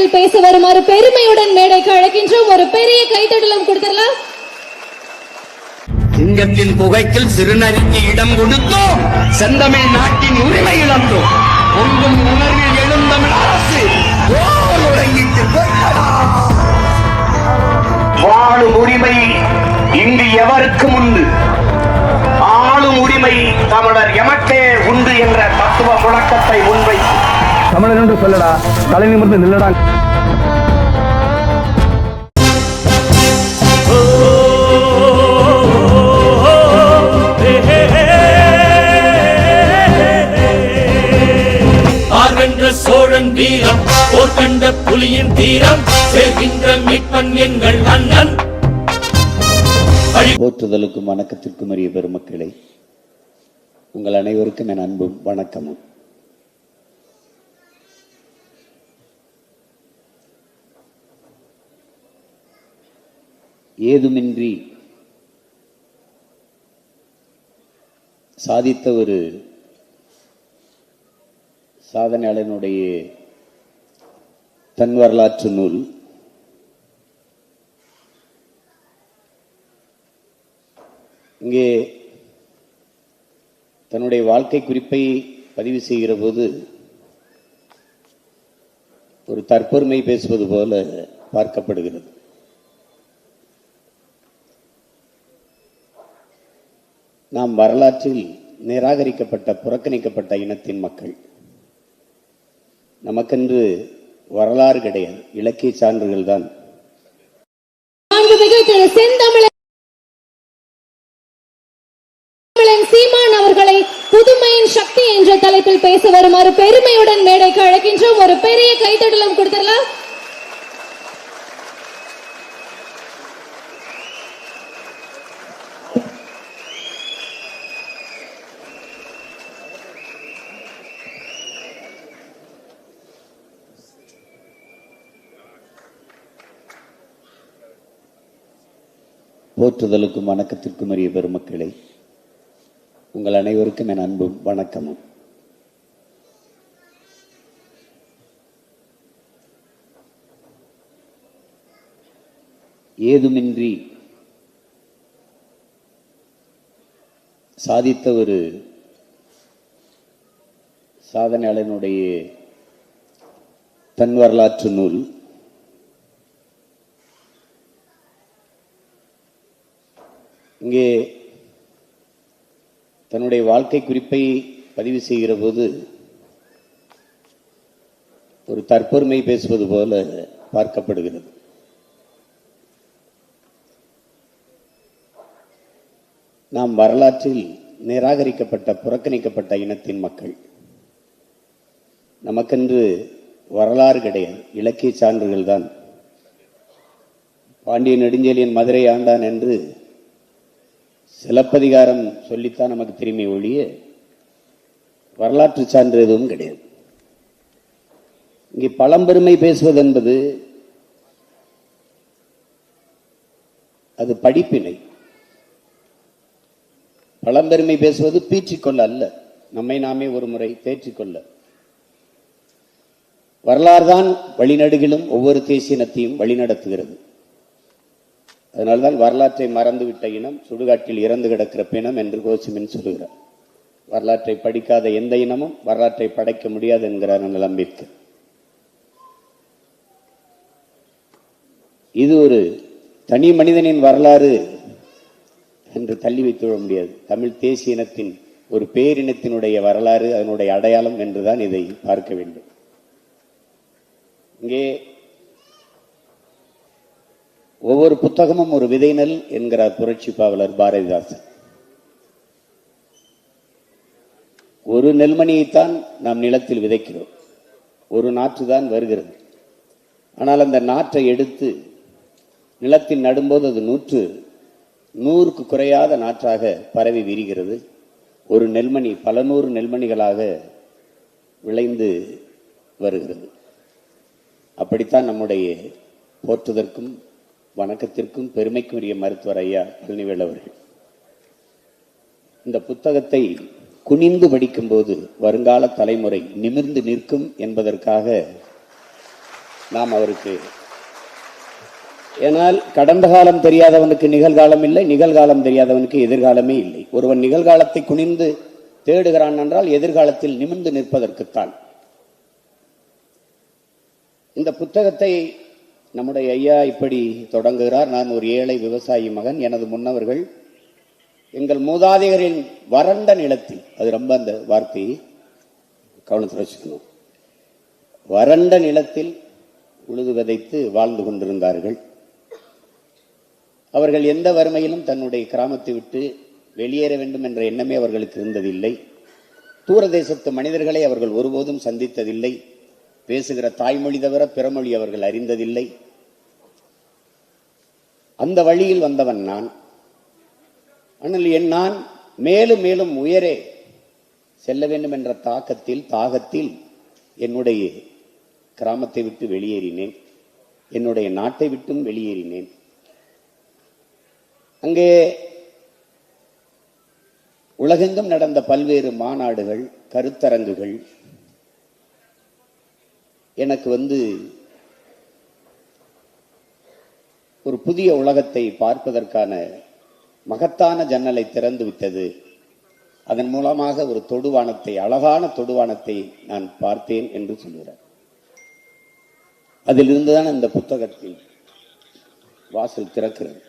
தலைப்பில் பேச வருமாறு பெருமையுடன் மேடைக்கு அழைக்கின்றோம். ஒரு பெரிய கைத்தட்டலும் கொடுத்துடலாம். சிங்கத்தின் புகைக்கில் சிறுநரிக்கு இடம் கொடுத்தோம், செந்தமிழ் நாட்டின் உரிமை இழந்தோம். பொங்கும் உணர்வில் எழுந்தமிழ் அரசு வாழும் உரிமை இங்கு எவருக்கும் உண்டு, ஆளும் உரிமை தமிழர் எமக்கே உண்டு என்ற தத்துவ முழக்கத்தை முன்வைத்து தமிழர் என்று சொல்லடா, தலை நிமிர்ந்து நில்லடா. சோழன் வீரம் போர் கண்ட புலியின் தீரம் சேர்க்கின்ற மீட்பன் எங்கள் அண்ணன். போற்றுதலுக்கும் வணக்கத்திற்கும் உரிய பெருமக்களை, உங்கள் அனைவருக்கும் என் அன்பும் வணக்கமும். ஏதுமின்றி சாதித்த ஒரு சாதனையாளனுடைய தன் வரலாற்று நூல் இங்கே தன்னுடைய வாழ்க்கை குறிப்பை பதிவு செய்கிற போது ஒரு தற்பெருமை பேசுவது போல பார்க்கப்படுகிறது. நாம் வரலாற்றில் நிராகரிக்கப்பட்ட புறக்கணிக்கப்பட்ட இனத்தின் மக்கள். நமக்கென்று வரலாறு கிடையாது, இலக்கிய சான்றுகள் தான். சீமான் அவர்களை புதுமையின் சக்தி என்ற தலைப்பில் பேச வருமாறு பெருமையுடன் மேடைக்கு அழைக்கின்றோம். ஒரு பெரிய கைத்தட்டலும் கொடுத்துடலாம். போற்றுதலுக்கும் வணக்கத்திற்கும் உரிய பெருமக்களை, உங்கள் அனைவருக்கும் என் அன்பும் வணக்கமும். ஏதுமின்றி சாதித்த ஒரு சாதனையாளனுடைய தன் வரலாற்று நூல் இங்கே தன்னுடைய வாழ்க்கை குறிப்பை பதிவு செய்கிற போது ஒரு தற்பெருமை பேசுவது போல பார்க்கப்படுகிறது. நாம் வரலாற்றில் நிராகரிக்கப்பட்ட புறக்கணிக்கப்பட்ட இனத்தின் மக்கள். நமக்கென்று வரலாறு கிடையாது, இலக்கிய சான்றுகள் தான். பாண்டிய நெடுஞ்செழியன் மதுரை ஆண்டான் என்று சிலப்பதிகாரம் சொல்லித்தான் நமக்கு திரும்பி ஒழிய வரலாற்று சான்று எதுவும் கிடையாது. இங்கே பழம்பெருமை பேசுவது என்பது அது படிப்பினை. பழம்பெருமை பேசுவது பீற்றிக்கொள்ள அல்ல, நம்மை நாமே ஒரு முறை தேற்றிக்கொள்ள. வரலாறு தான் வழிநடுகிலும் ஒவ்வொரு தேசியனத்தையும் வழிநடத்துகிறது. அதனால்தான் வரலாற்றை மறந்துவிட்ட இனம் சுடுகாட்டில் இறந்து கிடக்கிற பிணம் என்று கோசிமின் சொல்கிறார். வரலாற்றை படிக்காத எந்த இனமும் வரலாற்றை படைக்க முடியாது என்கிறார் அம்பேத்கர். இது ஒரு தனி மனிதனின் வரலாறு என்று தள்ளி வைத்துவிட முடியாது. தமிழ் தேசிய இனத்தின் ஒரு பேரினத்தினுடைய வரலாறு, அதனுடைய அடையாளம் என்றுதான் இதை பார்க்க வேண்டும். இங்கே ஒவ்வொரு புத்தகமும் ஒரு விதைநெல் என்கிறார் புரட்சி பாவலர் பாரதிதாசன். ஒரு நெல்மணியைத்தான் நாம் நிலத்தில் விதைக்கிறோம், ஒரு நாற்று தான் வருகிறது. ஆனால் அந்த நாற்றை எடுத்து நிலத்தில் நடும்போது அது 100க்கு குறையாத நாற்றாக பரவி விரிகிறது. ஒரு நெல்மணி பல 100 நெல்மணிகளாக விளைந்து வருகிறது. அப்படித்தான் நம்முடைய போற்றுதற்கும் வணக்கத்திற்கும் பெருமைக்கும் உரிய மருத்துவர் ஐயா பழனிவேல் அவர்கள் இந்த புத்தகத்தை குனிந்து படிக்கும் போது வருங்கால தலைமுறை நிமிர்ந்து நிற்கும் என்பதற்காக நாம் அவருக்கு, ஏனால் கடந்த காலம் தெரியாதவனுக்கு நிகழ்காலம் இல்லை, நிகழ்காலம் தெரியாதவனுக்கு எதிர்காலமே இல்லை. ஒருவன் நிகழ்காலத்தை குனிந்து தேடுகிறான் என்றால் எதிர்காலத்தில் நிமிர்ந்து நிற்பதற்குத்தான். இந்த புத்தகத்தை நம்முடைய ஐயா இப்படி தொடங்குகிறார். நான் ஒரு ஏழை விவசாயி மகன். எனது முன்னவர்கள் எங்கள் மூதாதையரின் வறண்ட நிலத்தில், அது ரொம்ப அந்த வார்த்தையை கவனத்தில் வச்சுக்கணும், வறண்ட நிலத்தில் உழுது விதைத்து வாழ்ந்து கொண்டிருந்தார்கள். அவர்கள் எந்த வறுமையிலும் தன்னுடைய கிராமத்தை விட்டு வெளியேற வேண்டும் என்ற எண்ணமே அவர்களுக்கு இருந்ததில்லை. தூரதேசத்து மனிதர்களை அவர்கள் ஒருபோதும் சந்தித்ததில்லை. பேசுகிற தாய்மொழி தவிர பிறமொழி அவர்கள் அறிந்ததில்லை. அந்த வழியில் வந்தவன் நான். ஆனால் நான் மேலும் மேலும் உயரே செல்ல வேண்டும் என்ற தாகத்தில் என்னுடைய கிராமத்தை விட்டு வெளியேறினேன். என்னுடைய நாட்டை விட்டும் வெளியேறினேன். அங்கே உலகெங்கும் நடந்த பல்வேறு மாநாடுகள், கருத்தரங்குகள் எனக்கு ஒரு புதிய உலகத்தை பார்ப்பதற்கான மகத்தான ஜன்னலை திறந்து விட்டது. அதன் மூலமாக ஒரு தொடுவானத்தை, அழகான தொடுவானத்தை நான் பார்த்தேன் என்று சொல்கிறார். அதிலிருந்துதான் இந்த புத்தகத்தில் வாசல் திறக்கிறது.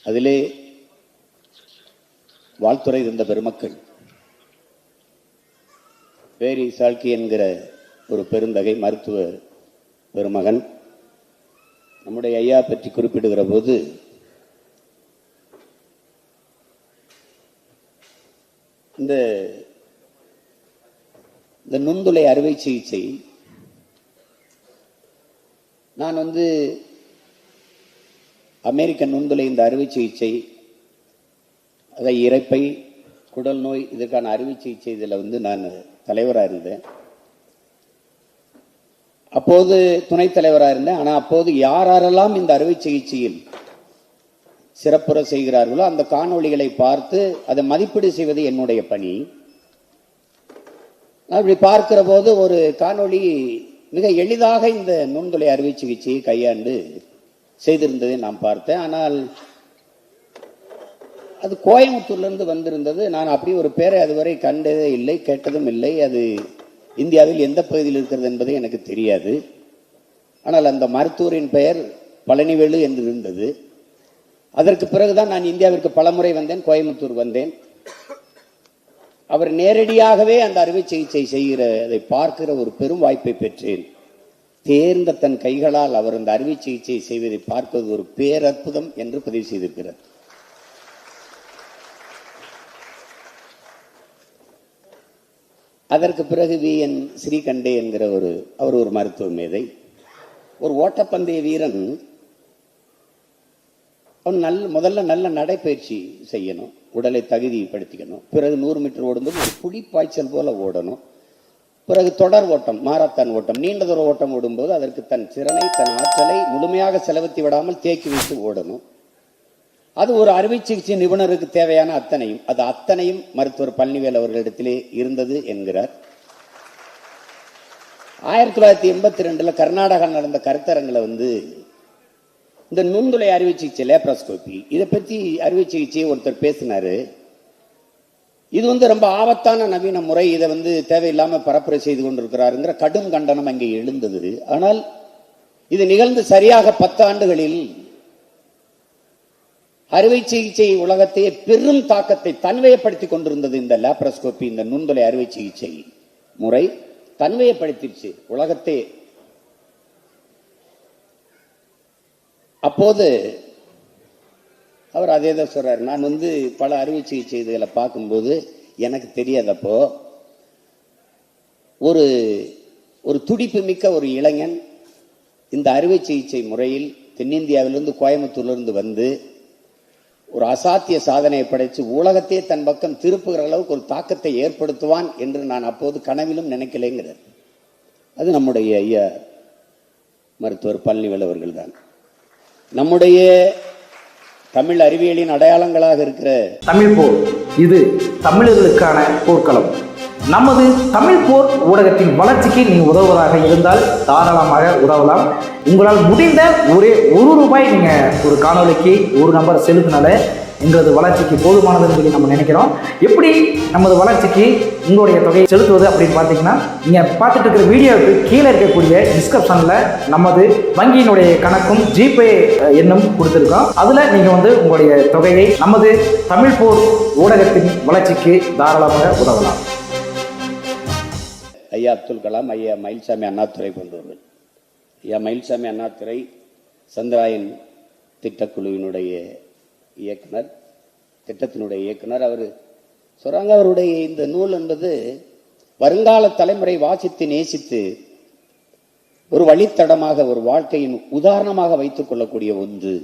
அதிலே வாழ்த்துறை இருந்த பெருமக்கள், பேரி சால்கி என்கிற ஒரு பெருந்தகை மருத்துவ பெருமகன் நம்முடைய ஐயா பற்றி குறிப்பிடுகிற போது இந்த நுண்துளை அறுவை சிகிச்சை நான் அமெரிக்க நுண்துளை இந்த அறுவை சிகிச்சை, அதை இரைப்பை, குடல் நோய், இதற்கான அறுவை சிகிச்சை இதில் நான் தலைவராக இருந்தேன். அப்போது துணைத் தலைவராக இருந்தேன். ஆனால் அப்போது யாரெல்லாம் இந்த அறுவை சிகிச்சையில் சிறப்புற செய்கிறார்களோ அந்த காணொளிகளை பார்த்து அதை மதிப்பீடு செய்வது என்னுடைய பணி. அப்படி பார்க்கிற போது ஒரு காணொளி மிக எளிதாக இந்த நுண்துளை அறுவை சிகிச்சையை கையாண்டு செய்திருந்ததை நான் பார்த்தேன். ஆனால் அது கோயம்புத்தூர்லேருந்து வந்திருந்தது. நான் அப்படி ஒரு பேரை அதுவரை கண்டதே இல்லை, கேட்டதும் இல்லை. அது இந்தியாவில் எந்த பகுதியில் இருக்கிறது என்பது எனக்கு தெரியாது. ஆனால் அந்த மருத்துவரின் பெயர் பழனிவேலு என்று இருந்தது. அதற்கு பிறகுதான் நான் இந்தியாவிற்கு பலமுறை வந்தேன், கோயம்புத்தூர் வந்தேன். அவர் நேரடியாகவே அந்த அறுவை சிகிச்சை செய்கிறதை பார்க்கிற ஒரு பெரும் வாய்ப்பை பெற்றேன். தேர்ந்த தன் கைகளால் அவர் அந்த அறுவை சிகிச்சை செய்வதை பார்ப்பது ஒரு பேரற்புதம் என்று பதிவு செய்திருக்கிறார். அதற்கு பிறகு VN ஸ்ரீகண்டே என்கிற அவர் ஒரு மருத்துவ மேதை, ஒரு ஓட்டப்பந்தய வீரன். அவன் முதல்ல நல்ல நடைப்பயிற்சி செய்யணும், உடலை தகுதிப்படுத்திக்கணும். பிறகு 100 மீட்டர் ஓடும்போது ஒரு புலிப்பாய்ச்சல் போல ஓடணும். பிறகு தொடர் ஓட்டம், மாரத்தான் ஓட்டம், நீண்ட தூர ஓட்டம் ஓடும்போது அதற்கு தன் திறனை, தன் ஆற்றலை முழுமையாக செலவத்தி விடாமல் தேக்கி வைத்து ஓடணும். அது ஒரு அறுவை சிகிச்சை நிபுணருக்கு தேவையான அத்தனையும் மருத்துவர் பழனிவேல் அவர்களிடத்திலே இருந்தது என்கிறார். 1982 கர்நாடகா நடந்த கருத்தரங்கில் இந்த நுண்துளை அறுவை சிகிச்சை, லேப்ராஸ்கோபி, இதை பற்றி அறுவை சிகிச்சையை ஒருத்தர் பேசினாரு. இது ரொம்ப ஆபத்தான நவீன முறை, இதை தேவையில்லாமல் பரப்புரை செய்து கொண்டிருக்கிறாருங்கிற கடும் கண்டனம் அங்கே எழுந்தது. ஆனால் இது நிகழ்ந்து சரியாக 10 ஆண்டுகளில் அறுவை சிகிச்சை உலகத்தையே பெரும் தாக்கத்தை தன்வயப்படுத்தி கொண்டிருந்தது. இந்த லேப்ராஸ்கோபி, இந்த நுண்துளை அறுவை சிகிச்சை முறை தன்வயப்படுத்திடுச்சு உலகத்தை. அப்போது அவர் அதே தான் சொல்றாரு. நான் பல அறுவை சிகிச்சை இதுகளை பார்க்கும்போது எனக்கு தெரியாதப்போ ஒரு துடிப்பு மிக்க ஒரு இளைஞன் இந்த அறுவை சிகிச்சை முறையில் தென்னிந்தியாவிலிருந்து கோயம்புத்தூர்லிருந்து ஒரு அசாத்திய சாதனையை படைத்து உலகத்தையே தன் பக்கம் திருப்புகிற அளவுக்கு ஒரு தாக்கத்தை ஏற்படுத்துவான் என்று நான் அப்போது கனவிலும் நினைக்கலைங்கிறார். அது நம்முடைய ஐயா மருத்துவர் பழனிவேல் அவர்கள் தான். நம்முடைய தமிழ் அறிவியலின் அடையாளங்களாக இருக்கிற தமிழ் போர், இது தமிழர்களுக்கான போர்க்களம். நமது தமிழ் போர் ஊடகத்தின் வளர்ச்சிக்கு நீ உதவுவதாக இருந்தால் தாராளமாக உதவலாம். உங்களால் முடிந்த ஒரே ₹1 நீங்க ஒரு காணொலிக்கு ஒரு நம்பர் செலுத்தினால எங்களது வளர்ச்சிக்கு போதுமானதுன்னு சொல்லி நம்ம நினைக்கிறோம். எப்படி நமது வளர்ச்சிக்கு உங்களுடைய தொகையை செலுத்துவது அப்படின்னு பார்த்தீங்கன்னா, நீங்கள் பார்த்துட்டு இருக்கிற வீடியோவுக்கு கீழே இருக்கக்கூடிய டிஸ்கிரிப்ஷனில் நமது வங்கியினுடைய கணக்கும் ஜிபே எண்ணும் கொடுத்துருக்கோம். அதில் நீங்கள் உங்களுடைய தொகையை நமது தமிழ் போர் ஊடகத்தின் வளர்ச்சிக்கு தாராளமாக உதவலாம். ஐயா அப்துல் கலாம், ஐயா மயில்சாமி அண்ணாதுரை போன்றவர்கள். ஐயா மயில்சாமி அண்ணாதுரை சந்திராயன் திட்டக்குழுவினுடைய இயக்குனர், திட்டத்தினுடைய இயக்குனர். அவர் சொல்றாங்க, அவருடைய இந்த நூல் என்பது வருங்கால தலைமுறை வாசித்து நேசித்து ஒரு வழித்தடமாக, ஒரு வாழ்க்கையின் உதாரணமாக வைத்துக் கொள்ளக்கூடிய ஒன்று.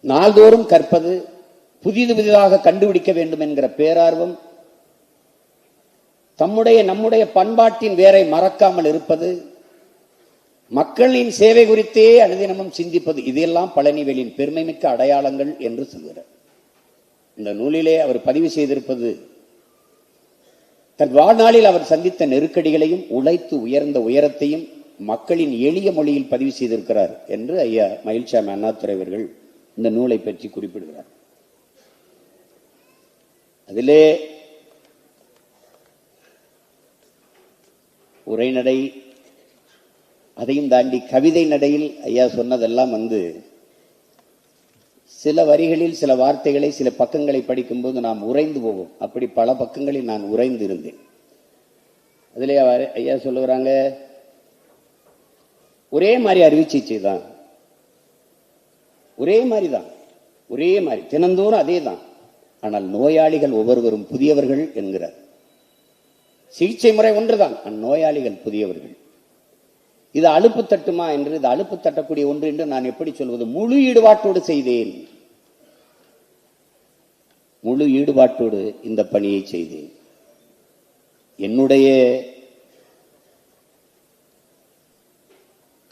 நாள்தோறும் கற்பது, புதிதாக கண்டுபிடிக்க வேண்டும் என்கிற பேரார்வம், நம்முடைய பண்பாட்டின் வேரை மறக்காமல் இருப்பது, மக்களின் சேவை குறித்தே அனுதினமும் சிந்திப்பது, இதெல்லாம் பழனிவேலின் பெருமைமிக்க அடையாளங்கள் என்று சொல்கிறார். இந்த நூலிலே அவர் பதிவு செய்திருப்பது தன் வாழ்நாளில் அவர் சந்தித்த நெருக்கடிகளையும் உழைத்து உயர்ந்த உயரத்தையும் மக்களின் எளிய மொழியில் பதிவு செய்திருக்கிறார் என்று ஐயா மயில்சாமி அண்ணாதுரை அவர்கள் இந்த நூலை பற்றி குறிப்பிடுகிறார். அதிலே உரைநடை, அதையும் தாண்டி கவிதை நடையில் ஐயா சொன்னதெல்லாம் சில வரிகளில் சில வார்த்தைகளை, சில பக்கங்களை படிக்கும்போது நாம் உறைந்து போவோம். அப்படி பல பக்கங்களில் நான் உறைந்து இருந்தேன். அதிலே ஐயா சொல்லுகிறாங்க, ஒரே மாதிரி அறுவை தான், ஒரே மாதிரி தான், ஒரே மாதிரி தினந்தோறும் அதே தான். ஆனால் நோயாளிகள் ஒவ்வொருவரும் புதியவர்கள் என்கிறார். சிகிச்சை முறை ஒன்றுதான், நோயாளிகள் புதியவர்கள். இது அலுப்பு தட்டுமா என்று, இது அலுப்பு தட்டக்கூடிய ஒன்று என்று நான் எப்படி சொல்வது? முழு ஈடுபாட்டோடு செய்தேன், முழு ஈடுபாட்டோடு இந்த பணியை செய்தேன். என்னுடைய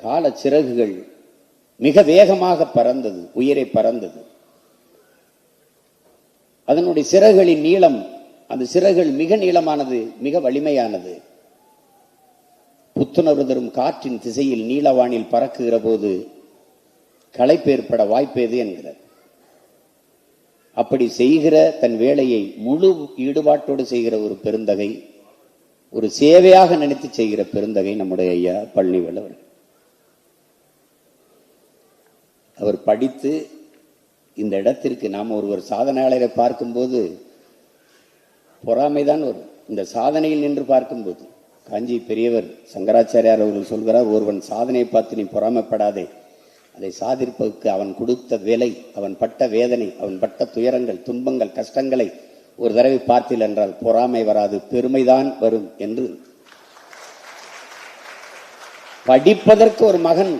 கால சிறகுகள் மிக வேகமாக பறந்தது, உயிரை பறந்தது. அதனுடைய சிறகுகளின் நீளம், அந்த சிறகுகள் மிக நீளமானது, மிக வலிமையானது. புத்துணர்வு தரும் காற்றின் திசையில் நீலவானில் பறக்குகிற போது களைப்பு ஏற்பட வாய்ப்பேது என்கிறார். அப்படி செய்கிற தன் வேலையை முழு ஈடுபாட்டோடு செய்கிற ஒரு பெருந்தகை, ஒரு சேவையாக நினைத்து செய்கிற பெருந்தகை நம்முடைய ஐயா பழனிவேல் அவர்கள். அவர் படித்து இந்த இடத்திற்கு நாம் ஒருவர் சாதனையாளரை பார்க்கும்போது பொறாமைதான் வரும். இந்த சாதனையில் நின்று பார்க்கும்போது காஞ்சி பெரியவர் சங்கராச்சாரியார் அவர்கள் சொல்கிறார், ஒருவன் சாதனையை பார்த்து நீ பொறாமைப்படாதே, அதை சாதிப்பதற்கு அவன் கொடுத்த வேலை, அவன் பட்ட வேதனை, அவன் பட்ட துயரங்கள், துன்பங்கள், கஷ்டங்களை ஒரு தடவை பார்த்தீர்கள் என்றால் பொறாமை வராது, பெருமைதான் வரும் என்று. படிப்பதற்கு ஒரு மகன்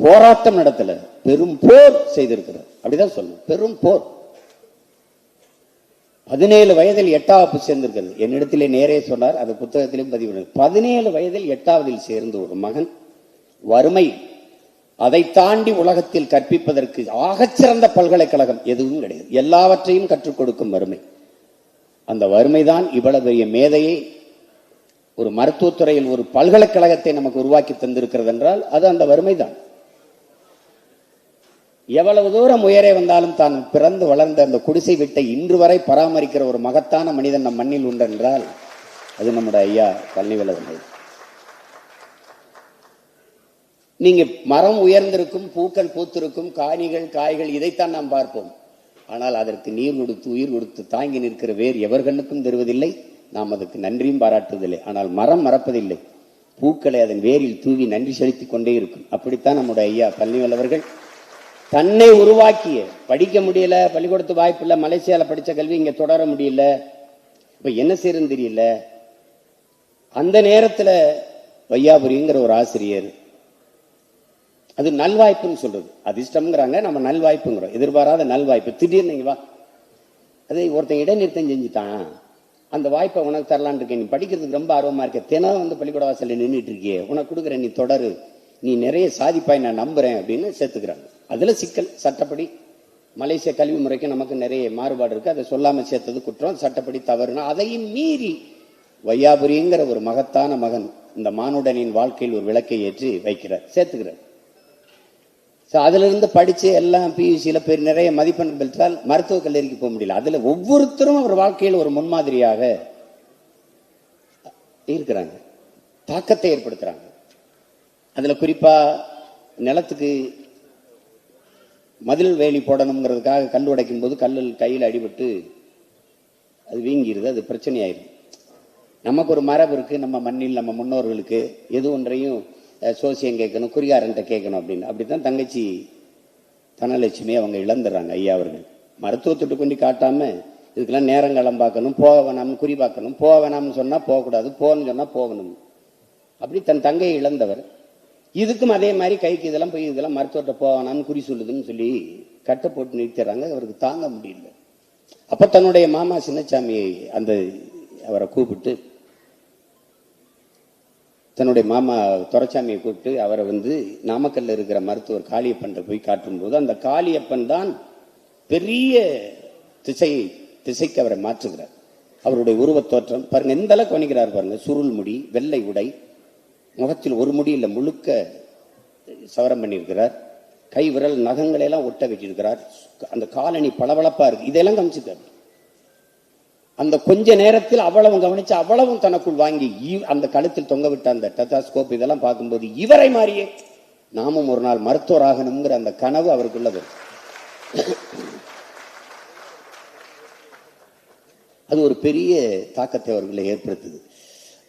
போராட்டம் நடத்தல, பெரும் போர் செய்திருக்கிறார். அப்படிதான் சொல்லணும், பெரும் போர். 17 வயதில் 8வது சேர்ந்திருக்கிறது. என்னிடத்திலே நேரே சொன்னார், அது புத்தகத்திலும் பதிவு. 17 வயதில் 8வதில் சேர்ந்த ஒரு மகன், வறுமை, அதை தாண்டி உலகத்தில் கற்பிப்பதற்கு ஆகச்சிறந்த பல்கலைக்கழகம் எதுவும் கிடையாது, எல்லாவற்றையும் கற்றுக் கொடுக்கும் வறுமை. அந்த வறுமைதான் இவ்வளவு பெரிய மேதையை, ஒரு மருத்துவத்துறையில் ஒரு பல்கலைக்கழகத்தை நமக்கு உருவாக்கி தந்திருக்கிறது என்றால் அது அந்த வறுமைதான். எவ்வளவு தூரம் உயரே வந்தாலும் தான் பிறந்து வளர்ந்த அந்த குடிசை வீட்டை இன்று வரை பராமரிக்கிற ஒரு மகத்தான மனிதன் நம் மண்ணில் உண்டு என்றால் அது நம்முடைய ஐயா பழனிவேல் அவர்கள். நீங்க மரம் உயர்ந்திருக்கும், பூக்கள் பூத்திருக்கும், காணிகள் காய்கள், இதைத்தான் நாம் பார்ப்போம். ஆனால் அதற்கு நீர் கொடுத்து உயிர் கொடுத்து தாங்கி நிற்கிற வேறு எவர்களுக்கும் தருவதில்லை, நாம் அதுக்கு நன்றியும் பாராட்டுவதில்லை. ஆனால் மரம் மறப்பதில்லை, பூக்களை அதன் வேரில் தூவி நன்றி செலுத்திக் கொண்டே இருக்கும். அப்படித்தான் நம்முடைய ஐயா பழனிவேல் அவர்கள் தன்னை உருவாக்கிய, படிக்க முடியல, பள்ளிக்கூடத்து வாய்ப்பு இல்லை, மலேசியால படித்த கல்வி இங்க தொடர முடியல, இப்ப என்ன செய்யறதுன்னு தெரியல. அந்த நேரத்தில் வையாபுரிங்கிற ஒரு ஆசிரியர், அது நல்வாய்ப்புன்னு சொல்றது, அதிர்ஷ்டம்ங்கிறாங்க, நம்ம நல்வாய்ப்புங்கிறோம், எதிர்பாராத நல்வாய்ப்பு. திடீர்னு நீங்க வா, அதை ஒருத்தன் இடைநிறுத்தம் செஞ்சுட்டான், அந்த வாய்ப்பை உனக்கு தரலான் இருக்கேன், நீ படிக்கிறதுக்கு ரொம்ப ஆர்வமா இருக்க, தினம் பள்ளிக்கூட வாசல்ல நின்றுட்டு இருக்கியே, உனக்கு கொடுக்குறேன், நீ தொடரு, நீ நிறைய சாதிப்பாய், நான் நம்புறேன் அப்படின்னு சேர்த்துக்கிறாங்க. அதுல சிக்கல், சட்டப்படி மலேசிய கல்வி முறைக்கு நமக்கு நிறைய மாறுபாடு இருக்கு. அதை சொல்லாம சேர்த்தது குற்றம், சட்டப்படி தவறுனா அதையும் மீறி வையாபுரிங்கிற ஒரு மகத்தான மகன் இந்த மானுடனின் வாழ்க்கையில் ஒரு விளக்கை ஏற்றி வைக்கிறார், சேர்த்துக்கிறார். அதுல இருந்து படிச்சு எல்லாம் பியூசியில நிறைய மதிப்பெண் பெற்றால் மருத்துவக் கல்லூரிக்கு போக முடியல. அதுல ஒவ்வொருத்தரும் அவர் வாழ்க்கையில் ஒரு முன்மாதிரியாக இருக்கிறாங்க, தாக்கத்தை ஏற்படுத்துறாங்க. அதுல குறிப்பா நிலத்துக்கு மதில் வேலி போடணுங்கிறதுக்காக கல் உடைக்கும் போது கல்லில் கையில் அடிபட்டு அது வீங்கிருது, அது பிரச்சனை ஆயிடும். நமக்கு ஒரு மரபு இருக்கு, நம்ம மண்ணில் நம்ம முன்னோர்களுக்கு எது ஒன்றையும் சோசியம் கேட்கணும், குறிகாரன்ட்ட கேட்கணும் அப்படின்னு. அப்படித்தான் தங்கச்சி தனலட்சுமி அவங்க இழந்துடுறாங்க. ஐயா அவர்கள் மருத்துவத்திட்டு கொண்டு காட்டாம இதுக்கெல்லாம் நேரங்காலம் பார்க்கணும், போக வேணாம்னு குறி பார்க்கணும், போக வேணாம்னு சொன்னா போகக்கூடாது, போகணும்னு சொன்னா போகணும். அப்படி தன் தங்கையை இழந்தவர் இதுக்கும் அதே மாதிரி கைக்கு இதெல்லாம் போய் இதெல்லாம் மருத்துவத்தை போவானான்னு குறி சொல்லுதுன்னு சொல்லி கட்டை போட்டு நிறுத்திடுறாங்க. அவருக்கு தாங்க முடியல. அப்ப தன்னுடைய மாமா சின்னசாமியை அவரை கூப்பிட்டு, தன்னுடைய மாமா துரைசாமியை கூப்பிட்டு அவரை நாமக்கல்ல இருக்கிற மருத்துவர் காளியப்பன் போய் காட்டும் போது அந்த காளியப்பன் தான் பெரிய திசைக்கு அவரை மாற்றுகிறார். அவருடைய உருவத் தோற்றம் பாருங்க, எந்த அளவுக்கு வணிகிறார் பாருங்க. சுருள் முடி, வெள்ளை உடை, முகத்தில் ஒரு முடி இல்ல முழுக்க சவரம் பண்ணியிருக்கிறார். கை விரல் நகங்களை எல்லாம் ஒட்ட வச்சிருக்கிறார். அந்த காலணி பளபளப்பா இருக்கு. இதெல்லாம் கவனிச்சிருக்காரு. அந்த கொஞ்ச நேரத்தில் அவ்வளவும் கவனிச்சு அவ்வளவும் தனக்குள் வாங்கி அந்த கழுத்தில் தொங்க விட்ட அந்த டெத்தாஸ்கோப் இதெல்லாம் பார்க்கும்போது இவரை மாதிரியே நாமும் ஒரு நாள் மருத்துவர் ஆகணுங்கிற அந்த கனவு அவருக்குள்ளது. அது ஒரு பெரிய தாக்கத்தை அவர்களை ஏற்படுத்துது.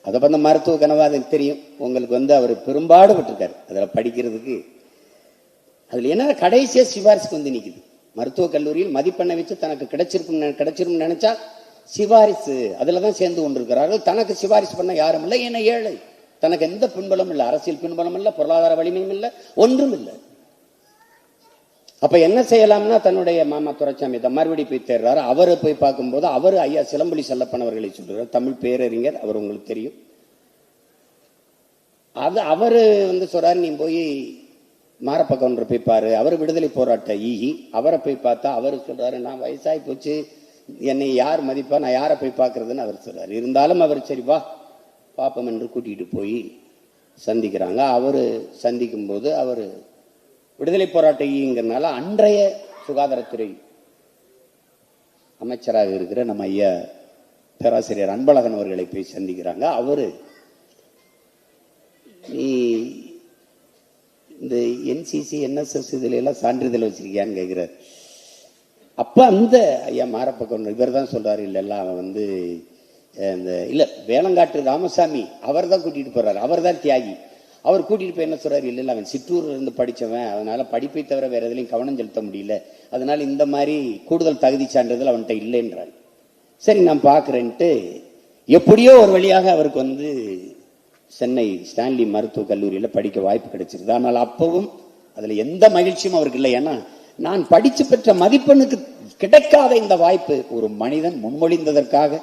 அதை அந்த மருத்துவ கனவா அது தெரியும் உங்களுக்கு. அவர் பெரும்பாடு விட்டுருக்காரு அதில் படிக்கிறதுக்கு. அதுல என்ன கடைசியா சிபாரிசுக்கு நிக்குது. மருத்துவக் கல்லூரியில் மதிப்பெண்ணை வச்சு தனக்கு கிடைச்சிருக்கும் நினைச்சா சிபாரிசு அதுலதான் சேர்ந்து கொண்டிருக்கிறார்கள். தனக்கு சிபாரிசு பண்ண யாரும் இல்லை, என்ன ஏழை, தனக்கு எந்த பின்புலம் இல்லை, அரசியல் பின்புலம் இல்லை, பொருளாதார வலிமையும் இல்லை, ஒன்றும் இல்லை. அப்ப என்ன செய்யலாம்னா தன்னுடைய மாமா துரைசாமி மறுபடி போய் தேர்றாரு. அவரை போய் பார்க்கும்போது அவர் ஐயா சிலம்பொலி செல்லப்பன் அவர்களை சொல்றார், தமிழ் பேரறிஞர், அவர் உங்களுக்கு தெரியும். அவரு சொல்றாரு, நீ போய் மாரப்ப கவுண்டர் போய் பாரு, அவர் விடுதலை போராட்ட அவரை போய் பார்த்தா அவரு சொல்றாரு, நான் வயசாகி போச்சு, என்னை யார் மதிப்பா, நான் யாரை போய் பார்க்கறதுன்னு அவர் சொல்றாரு. இருந்தாலும் அவர் சரி வா பாப்பம் என்று கூட்டிகிட்டு போய் சந்திக்கிறாங்க. அவரு சந்திக்கும் போது அவரு விடுதலை போராட்டங்கிறதுனால அன்றைய சுகாதாரத்துறை அமைச்சராக இருக்கிற நம்ம ஐயா பேராசிரியர் அன்பழகன் அவர்களை போய் சந்திக்கிறாங்க. அவரு நீ இந்த NCC NSS இதுல எல்லாம் சான்றிதழ் வச்சிருக்கியான்னு கேட்கிறார். அப்ப அந்த ஐயா மாரப்ப கவுண்டர் இவர் தான் சொல்றாரு, இல்ல அவன் இல்ல வேளங்காட்டு ராமசாமி அவர் தான் கூட்டிட்டு போறாரு, அவர் தான் தியாகி. அவர் கூட்டிட்டு போய் என்ன சொல்றாரு, இல்ல அவன் சிற்றூர்ல இருந்து படிச்சவன், அதனால படிப்பை தவிர வேற எதுலையும் கவனம் செலுத்த முடியல, அதனால இந்த மாதிரி கூடுதல் தகுதி சான்றிதழ் அவன்கிட்ட இல்லைன்றாரு. சரி நான் பாக்குறேன்ட்டு எப்படியோ ஒரு வழியாக அவருக்கு சென்னை ஸ்டான்லி மருத்துவக் கல்லூரியில படிக்க வாய்ப்பு கிடைச்சிருது. ஆனால் அப்பவும் அதுல எந்த மகிழ்ச்சியும் அவருக்கு இல்லை. ஏன்னா நான் படிச்சு பெற்ற மதிப்பெண்ணுக்கு கிடைக்காத இந்த வாய்ப்பு ஒரு மனிதன் முன்மொழிந்ததற்காக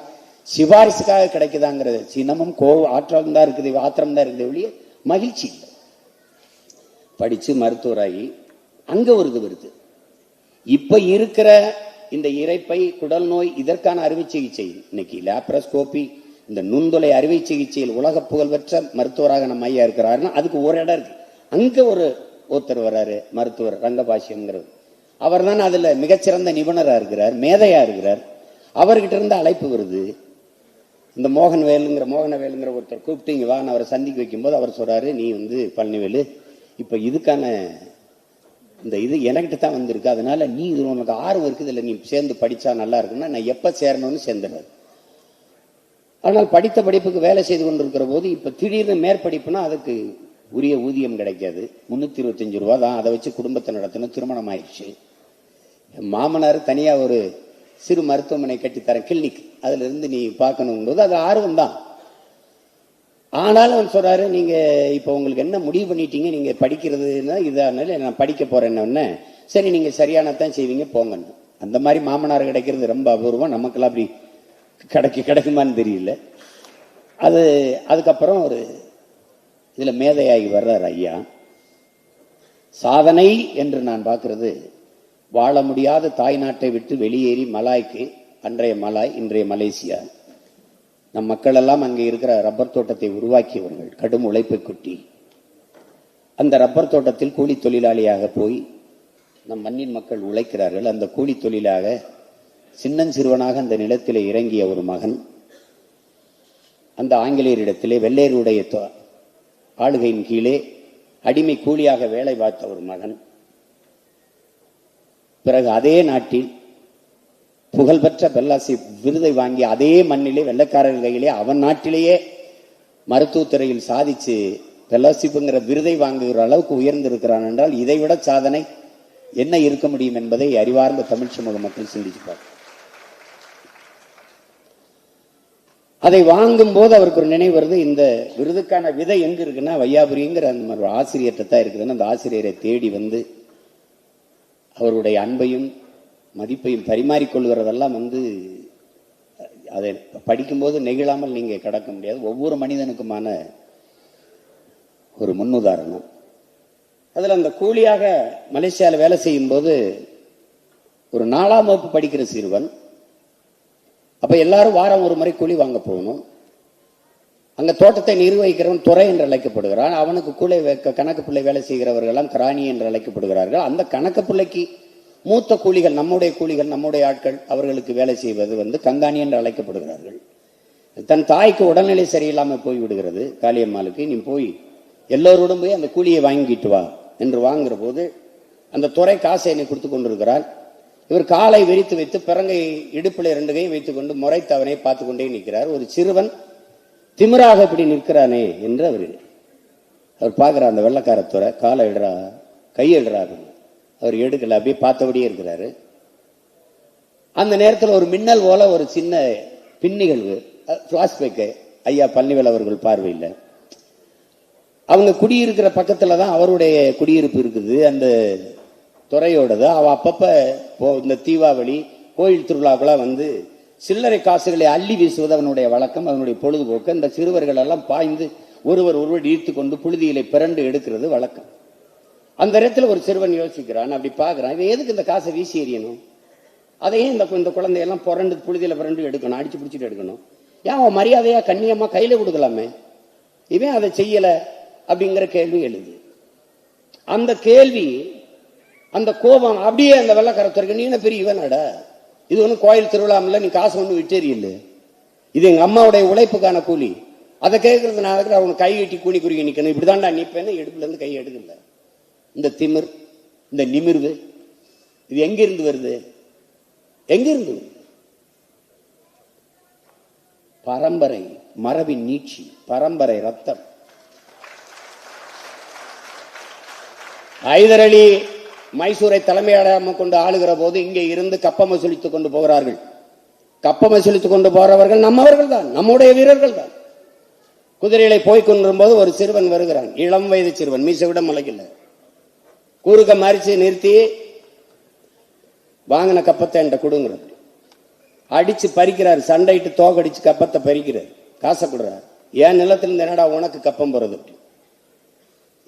சிபாரிசுக்காக கிடைக்குதாங்கிற சினமும் ஆத்திரம் தான் இருக்குது ஒழிய மகிழ்ச்சி இல்லை. படிச்சு மருத்துவராகி அங்க ஒரு இது வருது. இப்ப இருக்கிற இந்த இரைப்பை குடல் நோய் இதற்கான அறுவை சிகிச்சை இன்னைக்கு லேப்ரோஸ்கோபி, இந்த நுண்துளை அறுவை சிகிச்சையில் உலக புகழ்பெற்ற மருத்துவராக நம்ம ஐயா இருக்கிறாருன்னா அதுக்கு ஒரு இடம் இருக்கு. அங்க ஒருத்தர் வர்றாரு, மருத்துவர் ரங்கபாஷ்யம்ங்கிறது. அவர் தான் அதுல மிகச்சிறந்த நிபுணரா இருக்கிறார், மேதையா இருக்கிறார். அவர்கிட்ட இருந்து அழைப்பு வருது. இந்த மோகனவேலுங்கிற ஒருத்தர் கூப்பிட்டு இங்க வா, அவரை சந்திக்க வைக்கும் போது அவர் சொல்றாரு, நீ பழனிவேலு இப்ப இதுக்கான இந்த இது எனக்கிட்ட தான் வந்திருக்கு, அதனால நீ இது உனக்கு ஆர்வம் இருக்குது, இல்லை நீ சேர்ந்து படிச்சா நல்லா இருக்குன்னா நான் எப்ப சேரணும்னு சேர்ந்துறாரு. ஆனால் படித்த படிப்புக்கு வேலை செய்து கொண்டிருக்கிற போது இப்ப திடீர்னு மேற்படிப்புனா அதுக்கு உரிய ஊதியம் கிடைக்காது. 325 ரூபா தான், அதை வச்சு குடும்பத்தை நடத்தணும். திருமணம் ஆயிடுச்சு. மாமனார் தனியா ஒரு சிறு மருத்துவமனை கட்டித்தர கிளினிக், அதுல இருந்து நீ பார்க்கணும் போது அது ஆர்வம் தான். ஆனாலும் அவன் சொல்றாரு, நீங்க இப்ப உங்களுக்கு என்ன முடிவு பண்ணிட்டீங்க, நீங்க படிக்கிறதுனா இதனால நான் படிக்க போறேன்னு. சரி நீங்க சரியானதான் செய்வீங்க போங்கன்னு. அந்த மாதிரி மாமனார் கிடைக்கிறது ரொம்ப அபூர்வம். நமக்கெல்லாம் அப்படி கிடைக்குமான்னு தெரியல. அதுக்கப்புறம் ஒரு இதுல மேதையாகி வர்றார் ஐயா. சாதனை என்று நான் பார்க்கிறது வாழ முடியாத தாய்நாட்டை விட்டு வெளியேறி மலாய்க்கு, அன்றைய மலாய் இன்றைய மலேசியா, நம் மக்கள் எல்லாம் அங்கே இருக்கிற ரப்பர் தோட்டத்தை உருவாக்கியவர்கள். கடும் உழைப்பை கொட்டி அந்த ரப்பர் தோட்டத்தில் கூலி தொழிலாளியாக போய் நம் மண்ணின் மக்கள் உழைக்கிறார்கள். அந்த கூலி தொழிலாக சின்னஞ்சிறுவனாக அந்த நிலத்திலே இறங்கிய ஒரு மகன், அந்த ஆங்கிலேயரிடத்திலே வெள்ளையருடைய ஆளுகையின் கீழே அடிமை கூலியாக வேலை பார்த்த ஒரு மகன், பிறகு அதே நாட்டில் புகழ்பெற்ற பெல்லாசி விருதை வாங்கி அதே மண்ணிலே வெள்ளைக்காரர்கள் கையிலே அவன் நாட்டிலேயே மருத்துவத்துறையில் சாதிச்சு பெல்லாசிப்புங்கிற விருதை வாங்குகிற அளவுக்கு உயர்ந்திருக்கிறான் என்றால் இதைவிட சாதனை என்ன இருக்க முடியும் என்பதை அறிவார்ந்த தமிழ் சமூக மக்கள் சிந்திச்சுப்பார். அதை வாங்கும் போது அவருக்கு ஒரு நினைவு வருது, இந்த விருதுக்கான விதை எங்க இருக்குன்னா வையாபுரிங்கிற அந்த ஒரு ஆசிரியர்கிட்ட தான் இருக்குதுன்னு அந்த ஆசிரியரை தேடி வந்து அவருடைய அன்பையும் மதிப்பையும் பரிமாறிக்கொள்கிறதெல்லாம் அதை படிக்கும்போது நெகிழாமல் நீங்க கடக்க முடியாது. ஒவ்வொரு மனிதனுக்குமான ஒரு முன்னுதாரணம். அதில் அந்த கூலியாக மலேசியாவில் வேலை செய்யும் போது ஒரு 4ஆம் வகுப்பு படிக்கிற சிறுவன், அப்ப எல்லாரும் வாரம் ஒரு முறை கூலி வாங்க போகணும். அங்க தோட்டத்தை நிர்வகிக்கிறவன் துறை என்று அழைக்கப்படுகிறான். அவனுக்கு கூலி கணக்கு பிள்ளை வேலை செய்கிறவர்கள் எல்லாம் கிராணி என்று அழைக்கப்படுகிறார்கள். அந்த கணக்கு பிள்ளைக்கு மூத்த கூலிகள், நம்முடைய கூலிகள், நம்முடைய ஆட்கள், அவர்களுக்கு வேலை செய்வது கங்காணி என்று அழைக்கப்படுகிறார்கள். தன் தாய்க்கு உடல்நிலை சரியில்லாமல் போய் விடுகிறது காளியம்மாளுக்கு. நீ போய் எல்லோரோடும் போய் அந்த கூலியை வாங்கிட்டு வா என்று வாங்குற போது அந்த துறை காசை என்னை கொடுத்து கொண்டிருக்கிறார். இவர் காலை விரித்து வைத்து பிறங்கை இடுப்பில் 2 கை வைத்துக் கொண்டு முறைத்து அவனை பார்த்து கொண்டே நிற்கிறார். ஒரு சிறுவன் திமிராக இப்படி நிற்கிறானே என்று அவர் பார்க்கிறார். அந்த வெள்ளக்காரத்துறை காலை இடுறா, கை இடுறாரு. அவர் எடுக்கல, அப்படியே பார்த்தபடியே இருக்கிறாரு. அந்த நேரத்தில் ஒரு மின்னல் போல ஒரு சின்ன பின்னிகழ்வு, பிளாஷ்பேக் ஐயா பழனிவேல் அவர்கள் பார்வையில். அவங்க குடியிருக்கிற பக்கத்துல தான் அவருடைய குடியிருப்பு இருக்குது, அந்த துறையோடது. அவ அப்பப்ப இந்த தீபாவளி கோயில் திருவிழாக்கெல்லாம் சில்லறை காசுகளை அள்ளி வீசுவது அவனுடைய வழக்கம், அவனுடைய பொழுதுபோக்கு. அந்த சிறுவர்கள் எல்லாம் பாய்ந்து ஒருவர் ஈர்த்து கொண்டு புழுதியிலே பிறண்டு எடுக்கிறது வழக்கம். அந்த இடத்துல ஒரு சிறுவன் யோசிக்கிறான், அப்படி பார்க்கிறான், இவன் எதுக்கு இந்த காசை வீசி எறியணும்? அதையும் இந்த குழந்தையெல்லாம் புழுதியில பிறண்டு எடுக்கணும், அடிச்சு பிடிச்சிட்டு எடுக்கணும். ஏன் அவன் மரியாதையா கண்ணியமா கையில கொடுக்கலாமே, இவன் அதை செய்யல அப்படிங்கிற கேள்வி எழுது. அந்த கேள்வி, அந்த கோபம் அப்படியே அந்த வெள்ளக்காரத்துறைக்கு, நீ என்ன பெரிய இவனடா, இது ஒன்றும் கோயில் திருவிழாமில்ல, நீ காசு ஒன்றும் விட்டேறியில்ல, இது எங்க அம்மாவுடைய உழைப்புக்கான கூலி. அதை கேட்கறதுனால அவங்க கை கட்டி கூலி குறுகி நிற்கணும், இப்படிதான்டா நிற்பேன்னு இடுப்புல இருந்து கை எடுக்கல. இந்த திமிர், இந்த நிமிர்வு, இது எங்கிருந்து வருது? எங்கிருந்து? பரம்பரை மரபின் நீட்சி, பரம்பரை ரத்தம். ஹைதர் அலி மைசூரை தலைமையிடமாக கொண்டு ஆளுகிற போது இங்கே இருந்து கப்பம் வசூலித்துக் கொண்டு போகிறார்கள். கப்பம் வசூலித்துக் கொண்டு போறவர்கள் நம்மவர்கள் தான், நம்முடைய வீரர்கள் தான். குதிரைகளை போய் கொண்டிருக்கும் போது ஒரு சிறுவன் வருகிறான், இளம் வயது சிறுவன், மீசை விட முளைக்கல, கூறுக மறிச்சு நிறுத்தி வாங்கின கப்பத்தை என்கிட்ட கொடுங்கிறார். அடிச்சு பறிக்கிறார், சண்டையிட்டு தோகடிச்சு கப்பத்தை பறிக்கிறார், காசை கொடுறாரு. ஏன் நிலத்திலிருந்து என்னடா உனக்கு கப்பம் போறது?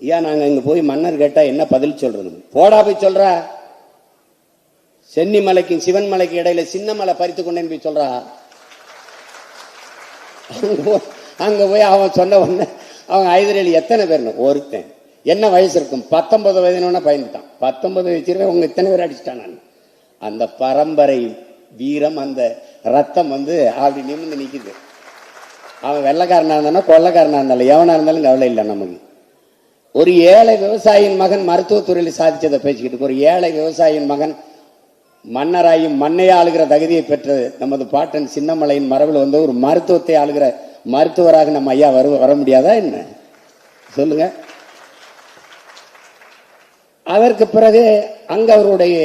ஏன் நாங்க இங்க போய் மன்னர் கேட்டா என்ன பதில் சொல்றது? போடா போய் சொல்ற, சென்னி மலைக்கும் சிவன் மலைக்கு இடையில சின்ன மலை பறித்து கொண்டேன்னு போய் சொல்றா. அங்க போய் அவன் சொன்ன உடனே அவன் ஹைதர் அலி எத்தனை பேர்னு ஒருத்தன், என்ன வயசு இருக்கும், 19 வயதுன்னு பயந்துட்டான். 19 வயசு உங்க இத்தனை பேர் அடிச்சுட்டான். நான் அந்த பரம்பரை வீரம், அந்த ரத்தம் அப்படி நிமிர்ந்து நிக்குது. அவன் வெள்ளக்காரனா இருந்தானா கொள்ளக்காரனா இருந்தாலும் எவனா இருந்தாலும் கவலை இல்லை நமக்கு. ஒரு ஏழை விவசாயியின் மகன் மருத்துவத்துறையில் சாதிச்சதை பேசிக்கிட்டு, ஒரு ஏழை விவசாயியின் மகன் மன்னராயும் மண்ணையை ஆளுகிற தகுதியை பெற்ற நமது பாட்டன் சின்னமலையின் மரபில் ஒரு மருத்துவத்தை ஆளுகிற மருத்துவராக நம்ம ஐயா வர முடியாதா என்ன சொல்லுங்க? அதற்கு பிறகு அங்க அவருடைய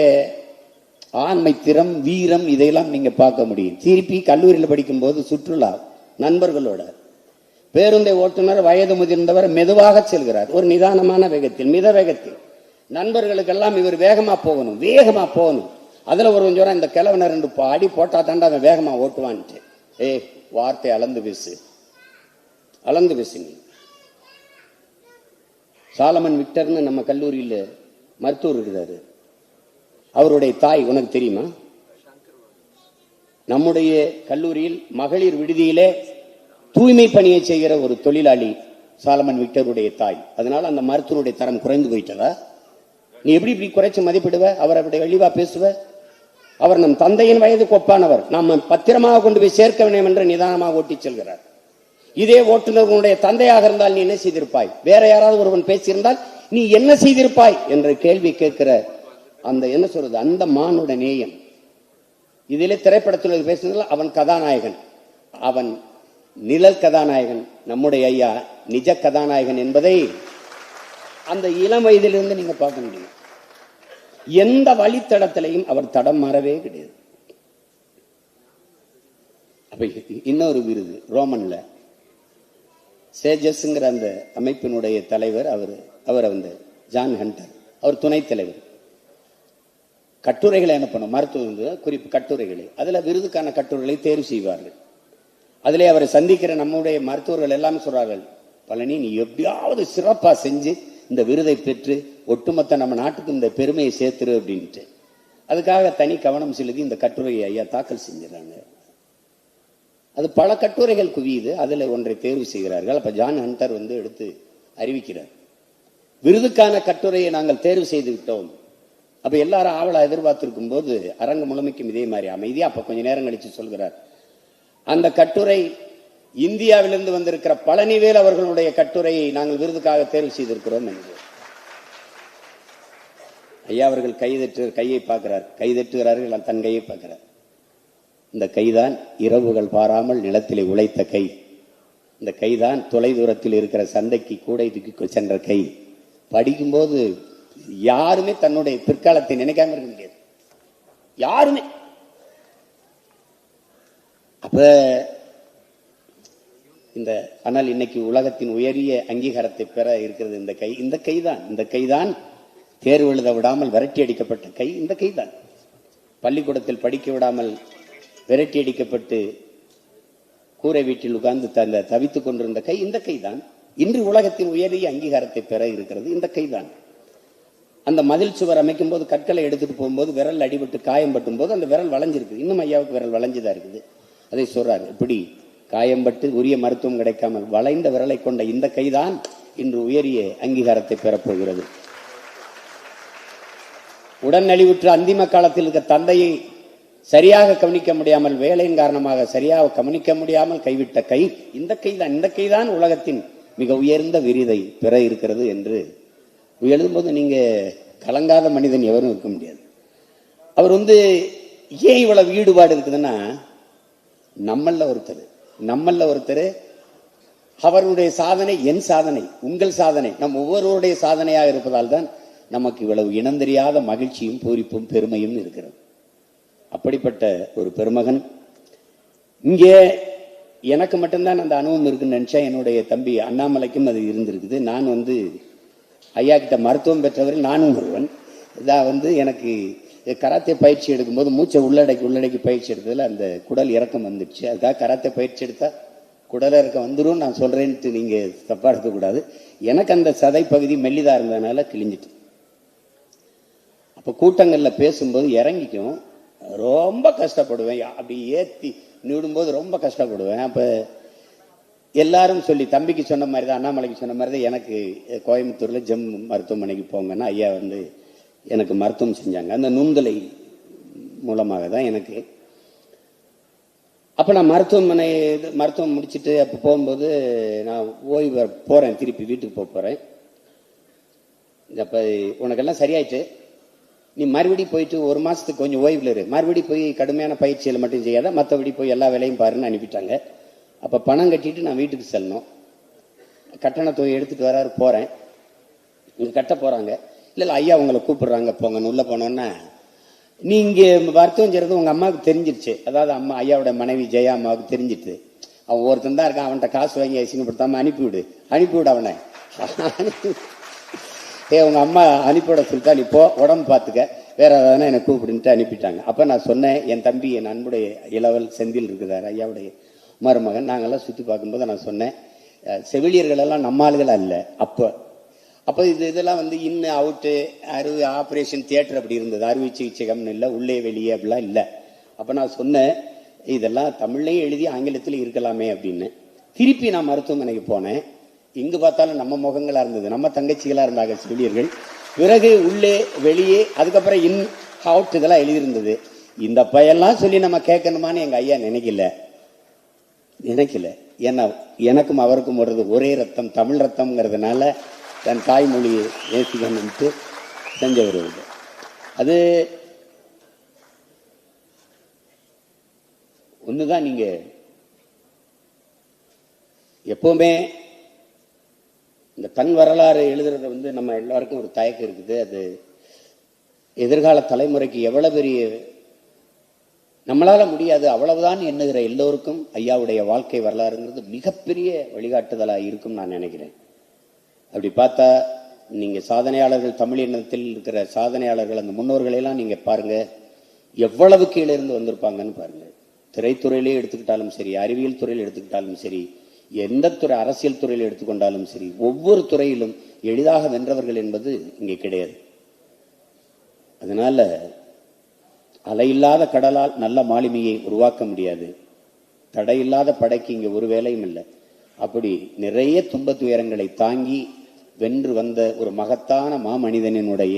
ஆண்மை திறம், வீரம், இதையெல்லாம் நீங்க பார்க்க முடியும். திருப்பி கல்லூரியில் படிக்கும் போது சுற்றுலா நண்பர்களோட, பேருந்தை ஓட்டுநர் வயது முதிர்ந்தவர் மெதுவாக செல்கிறார், ஒரு நிதானமான வேகத்தில், மித வேகத்தில். நண்பர்களுக்கெல்லாம் இவர் வேகமா போகணும், வேகமா போகணும். அதுல ஒரு கொஞ்சம் இந்த கிழவனை 2 அடி போட்டா தாண்டா அவன் வேகமா ஓட்டுவான்ட்டு. வார்த்தை அளந்து பேசு, அளந்து பேசு. நீ சாலமன் விக்டர்னு நம்ம கல்லூரியில் மருத்துவர் இருக்கிறாரு, அவருடைய தாய் உனக்கு தெரியுமா? நம்முடைய கல்லூரியில் மகளிர் விடுதியிலே தூய்மை பணியை செய்கிற ஒரு தொழிலாளி சாலமன் விக்டருடைய தாய். அதனால அந்த மருத்துவனுடைய தரம் குறைந்து போயிட்டதா? நீ எப்படி இப்படி குறைச்சு மதிப்பிடுவ? அவர் அப்படி வெளிவா பேசுவ? அவர் நம் தந்தையின் வயதுக்கு ஒப்பானவர். நாம பத்திரமாக கொண்டு போய் சேர்க்க வேண்டும் என்று நிதானமாக ஓட்டி செல்கிறார். இதே ஓட்டுநர்களுடைய தந்தையாக இருந்தால் நீ என்ன செய்திருப்பாய்? வேற யாராவது ஒருவன் பேசியிருந்தால் நீ என்ன செய்திருப்பாய் என்ற கேள்வி கேட்கிற அந்த என்ன சொல்றது, அந்த மானுட நேயம். இதிலே திரைப்படத்தில் பேசுனதில் அவன் கதாநாயகன், அவன் நிழல் கதாநாயகன். நம்முடைய ஐயா நிஜ கதாநாயகன் என்பதை அந்த இளம் வயதிலிருந்து நீங்க பார்க்க முடியும். எந்த வழித்தடத்திலையும் அவர் தடம் மாறவே கிடையாது. அப்ப இன்னொரு விருது ரோமன்ல சேஜஸ்ங்கிற அந்த அமைப்பினுடைய தலைவர் அவர் வந்து ஜான் ஹண்டர், அவர் துணைத் தலைவர். கட்டுரைகளை அனுப்பணும், மருத்துவ குறிப்பு கட்டுரைகளை, அதுல விருதுக்கான கட்டுரைகளை தேர்வு செய்வார்கள். அதிலே அவரை சந்திக்கிற நம்முடைய மருத்துவர்கள் எல்லாம் சொல்றார்கள், பழனி நீ எப்படியாவது சிறப்பா செஞ்சு இந்த விருதை பெற்று ஒட்டுமொத்த நம்ம நாட்டுக்கு இந்த பெருமையை சேர்த்துரு அப்படின்ட்டு. அதுக்காக தனி கவனம் செலுத்தி இந்த கட்டுரையை ஐயா தாக்கல் செஞ்சிடறாங்க. அது பல கட்டுரைகள் குவியுது, அதுல ஒன்றை தேர்வு செய்கிறார்கள். அப்ப ஜான் ஹண்டர் வந்து எடுத்து அறிவிக்கிறார், விருதுக்கான கட்டுரையை நாங்கள் தேர்வு செய்து விட்டோம். அப்ப எல்லாரும் ஆவலா எதிர்பார்த்திருக்கும் போது அரங்கு முழுமைக்கும் இதே மாதிரி அமைதியா அப்ப கொஞ்ச நேரம் கழிச்சு சொல்கிறார், அந்த கட்டுரை இந்தியாவிலிருந்து வந்திருக்கிற பழனிவேல் அவர்களுடைய கட்டுரையை நாங்கள் விருதுக்காக தேர்வு செய்திருக்கிறோம் என்று. ஐயா அவர்கள் கையை பார்க்கிறார், கைதட்டுகிறார்கள், தன் கையை பார்க்கிறார். இந்த கைதான் இரவுகள் பாராமல் நிலத்திலே உழைத்த கை. இந்த கைதான் தொலை தூரத்தில் இருக்கிற சந்தைக்கு கூடை தூக்கி சென்ற கை. படிக்கும்போது யாருமே தன்னுடைய பிற்காலத்தை நினைக்காம இருக்க முடியாது, யாருமே. அப்ப இந்த ஆனால் இன்னைக்கு உலகத்தின் உயரிய அங்கீகாரத்தை பெற இருக்கிறது இந்த கை. இந்த கைதான் தேர்வு எழுத விடாமல் விரட்டி அடிக்கப்பட்ட கை. இந்த கைதான் பள்ளிக்கூடத்தில் படிக்க விடாமல் விரட்டி அடிக்கப்பட்டு கூரை வீட்டில் உட்கார்ந்து தவித்துக் கொண்டிருந்த கை. இந்த கைதான் இன்று உலகத்தின் உயரிய அங்கீகாரத்தை பெற இருக்கிறது. இந்த கைதான் அந்த மதில் சுவர் அமைக்கும் போது கற்களை எடுத்துட்டு போகும்போது விரல் அடிபட்டு காயம் பட்டும் போது அந்த விரல் வளைஞ்சிருக்கு. இன்னும் ஐயாவுக்கு விரல் வளைஞ்சுதான் இருக்குது. அதை சொல்றாரு, இப்படி காயம்பட்டு உரிய மருத்துவம் கிடைக்காமல் வளைந்த விரலை கொண்ட இந்த கைதான் இன்று உயரிய அங்கீகாரத்தை பெறப்போகிறது. உடன் நலிவுற்ற அந்திம காலத்தில் இருக்க தந்தையை சரியாக கவனிக்க முடியாமல், வேலையின் காரணமாக சரியாக கவனிக்க முடியாமல் கைவிட்ட கை இந்த கைதான். இந்த கைதான் உலகத்தின் மிக உயர்ந்த விருதை பெற இருக்கிறது என்று எழுதும்போது நீங்க கலங்காத மனிதன் எவரும் இருக்க முடியாது. அவர் வந்து ஏன் இவ்வளவு ஈடுபாடு இருக்குதுன்னா, நம்மள ஒருத்தர் அவருடைய சாதனை என் சாதனை, உங்கள் சாதனை, நம் ஒவ்வொருவருடைய சாதனையாக இருப்பதால் தான் நமக்கு இவ்வளவு இனம் தெரியாத மகிழ்ச்சியும் பூரிப்பும் பெருமையும் இருக்கிறது. அப்படிப்பட்ட ஒரு பெருமகன். இங்கே எனக்கு மட்டும்தான் அந்த அனுபவம் இருக்குன்னு நினைச்சா, என்னுடைய தம்பி அண்ணாமலைக்கும் அது இருந்திருக்குது. நான் வந்து ஐயா கிட்ட மருத்துவம் பெற்றவர்கள் நானும் ஒருவன். இதான் வந்து எனக்கு கராத்தே பயிற்சி எடுக்கும்போது மூச்சை உள்ளடக்கி பயிற்சி எடுத்ததில் அந்த குடல் இறக்கம் வந்துடுச்சு. அதுக்காக கராத்தே பயிற்சி எடுத்தா குடல் இறக்கம் வந்துடும் நான் சொல்றேன்ட்டு நீங்க தப்பா எடுக்கக்கூடாது. எனக்கு அந்த சதை பகுதி மெல்லிதா இருந்ததுனால கிழிஞ்சிட்டு. அப்ப கூட்டங்கள்ல பேசும்போது இறங்கிக்கும், ரொம்ப கஷ்டப்படுவேன். அப்படி ஏத்தி நிடும்போது ரொம்ப கஷ்டப்படுவேன். அப்ப எல்லாரும் சொல்லி, தம்பிக்கு சொன்ன மாதிரி தான், அண்ணாமலைக்கு சொன்ன மாதிரி தான், எனக்கு கோயம்புத்தூர்ல ஜெம் மருத்துவமனைக்கு போங்கன்னா ஐயா வந்து எனக்கு மருத்துவம் செஞ்சாங்க. அந்த நுண்தலை மூலமாக தான் எனக்கு. அப்ப நான் மருத்துவம் முடிச்சுட்டு அப்ப போகும்போது நான் ஓய்வு போறேன், திருப்பி வீட்டுக்கு போறேன். அப்ப உனக்கெல்லாம் சரியாயிட்டு, நீ மறுபடியும் போயிட்டு ஒரு மாசத்துக்கு கொஞ்சம் ஓய்வுல இரு, மறுபடியும் போய் கடுமையான பயிற்சிகளை மட்டும் செய்யாத, மற்றபடி போய் எல்லா வேலையும் பாருன்னு அனுப்பிட்டாங்க. அப்ப பணம் கட்டிட்டு நான் வீட்டுக்கு செல்லணும். கட்டண தொகை எடுத்துட்டு வராரு, போறேன். இங்க கட்ட போறாங்க. இல்ல ஐயா உங்களை கூப்பிடுறாங்க போங்கன்னு உள்ள போனோன்னா, நீ இங்க மருத்துவம் செய்யறது உங்க அம்மாவுக்கு தெரிஞ்சிருச்சு. அதாவது அம்மா ஐயாவோட மனைவி ஜெயா அம்மாவுக்கு தெரிஞ்சிட்டு, அவன் ஒருத்தன் தான் இருக்கான், அவன்கிட்ட காசு வாங்கி அசிங்கப்படுத்தாம அனுப்பிவிடு அவனை. உங்க அம்மா அனுப்பிவிட சொல்லிட்டா, நீ போ, உடம்பு பார்த்துக்க, வேற ஏதாவது என்னை கூப்பிடுன்ட்டு அனுப்பிட்டாங்க. அப்ப நான் சொன்னேன், என் தம்பி என் அன்புடைய இளவல் செந்தில் இருக்குதாரு, ஐயாவுடைய மருமகன், நாங்கெல்லாம் சுற்றி பார்க்கும்போது நான் சொன்னேன், செவிலியர்கள் எல்லாம் நம்மாளுகள் அல்ல. அப்ப அப்போ இதெல்லாம் வந்து இன்னும் அவுட்டு ஆப்ரேஷன் தியேட்டர் அப்படி இருந்தது. அறுவை சிகிச்சைகம்னு இல்லை, உள்ளே வெளியே அப்படிலாம் இல்லை. அப்போ நான் சொன்னேன், இதெல்லாம் தமிழ்லையும் எழுதி ஆங்கிலத்திலும் இருக்கலாமே அப்படின்னு. திருப்பி நான் மருத்துவமனைக்கு போனேன். இங்கு பார்த்தாலும் நம்ம முகங்களாக இருந்தது, நம்ம தங்கச்சிகளாக இருந்தாங்க செவிலியர்கள். பிறகு உள்ளே வெளியே, அதுக்கப்புறம் அவுட் இதெல்லாம் எழுதியிருந்தது. இந்த பையெல்லாம் சொல்லி நம்ம கேட்கணுமான்னு எங்கள் ஐயா நினைக்கல. ஏன்னா எனக்கும் அவருக்கும் வருது ஒரே ரத்தம், தமிழ் ரத்தம்ங்கிறதுனால தன் தாய்மொழியை நேசிக்கணும்ட்டு செஞ்ச ஒரு இது. அது ஒண்ணுதான். நீங்க எப்பவுமே இந்த தன் வரலாறு எழுதுறத வந்து நம்ம எல்லாருக்கும் ஒரு தயக்கம் இருக்குது. அது எதிர்கால தலைமுறைக்கு எவ்வளவு பெரிய, நம்மளால முடியாது அவ்வளவுதான் எண்ணுகிற எல்லோருக்கும் ஐயாவுடைய வாழ்க்கை வரலாறுங்கிறது மிகப்பெரிய வழிகாட்டுதலா இருக்கும் நான் நினைக்கிறேன். அப்படி பார்த்தா நீங்க சாதனையாளர்கள், தமிழ் இனத்தில் இருக்கிற சாதனையாளர்கள், அந்த முன்னோர்களெல்லாம் நீங்க பாருங்க, எவ்வளவு கீழே இருந்து வந்திருப்பாங்கன்னு பாருங்க. திரைத்துறையிலே எடுத்துக்கிட்டாலும் சரி, அறிவியல் துறையில் எடுத்துக்கிட்டாலும் சரி, எந்த துறை, அரசியல் துறையில் எடுத்துக்கொண்டாலும் சரி, ஒவ்வொரு துறையிலும் எளிதாக வென்றவர்கள் என்பது இங்கே கிடையாது. அதனால அலையில்லாத கடலால் நல்ல மாலுமியை உருவாக்க முடியாது, தடையில்லாத படைக்கு இங்கே ஒரு வேலையும் இல்லை. அப்படி நிறைய துன்ப துயரங்களை தாங்கி வென்று வந்த ஒரு மகத்தான மாமனிதனினுடைய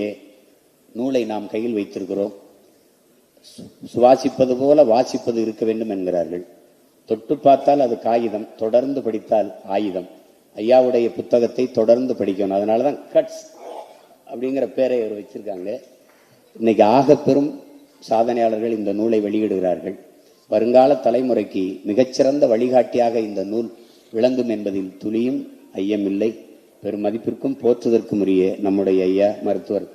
நூலை நாம் கையில் வைத்திருக்கிறோம். சுவாசிப்பது போல வாசிப்பது இருக்க வேண்டும் என்கிறார்கள். தொட்டு பார்த்தால் அது காகிதம், தொடர்ந்து படித்தால் ஆயுதம். ஐயாவுடைய புத்தகத்தை தொடர்ந்து படிக்கணும். அதனாலதான் கட்ஸ் அப்படிங்கிற பேரை அவர் வச்சிருக்காங்க. இன்னைக்கு ஆக பெரும் சாதனையாளர்கள் இந்த நூலை வெளியிடுகிறார்கள். வருங்கால தலைமுறைக்கு மிகச்சிறந்த வழிகாட்டியாக இந்த நூல் விளங்கும் என்பதில் துளியும் ஐயமில்லை. பெரும் மதிப்பிற்கும் போற்றுதற்கும் உரிய நம்முடைய ஐயா மருத்துவர்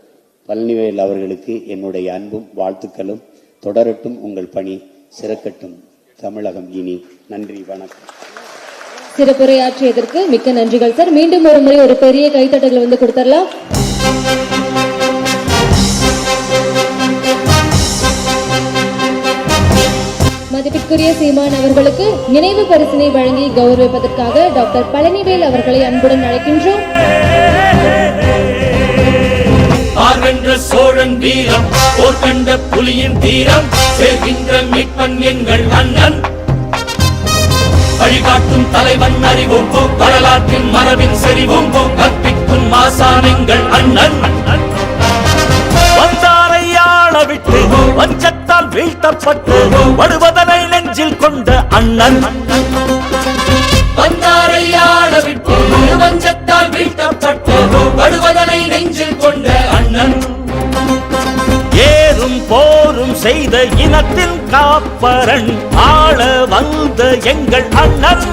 பழனிவேல் அவர்களுக்கு என்னுடைய அன்பும் வாழ்த்துக்களும். தொடரட்டும் உங்கள் பணி, சிறக்கட்டும் தமிழகம் இனி. நன்றி, வணக்கம். சிறப்புரையாற்றியதற்கு மிக்க நன்றிகள் சார். மீண்டும் ஒரு முறை ஒரு பெரிய கைத்தட்டல் வந்து கொடுத்துடலாம். மதிப்பிற்குரிய சீமான் அவர்களுக்கு நினைவு பரிசினை வழங்கி கௌரவிப்பதற்காக டாக்டர் பழனிவேல் அவர்களை அன்புடன் அழைக்கின்றோம். ஆர்வென்ற சோழன் வீரம், போர் கண்ட புலியின் தீரம், சேர்கின்ற மீட்பன் எங்கள் அண்ணன். வழிகாட்டும் தலைவன் அறிவோம், வரலாற்றின் மரபின் செறிவோம், கற்பிக்கும் மாசான் எங்கள் அண்ணன். வந்தாரை ஆள விட்டு வஞ்சத்தால் வீழ்த்தப்பட்டு வருவதனை நெஞ்சில் கொண்ட அண்ணன். வந்தாரை ஆள விட்டு வஞ்சத்தால் வீழ்த்தப்பட்டு வருவதனை நெஞ்சில் கொண்ட அண்ணன். ஏறும் போரும் செய்த இனத்தின் காப்பரன், ஆள வந்த எங்கள் அண்ணன்.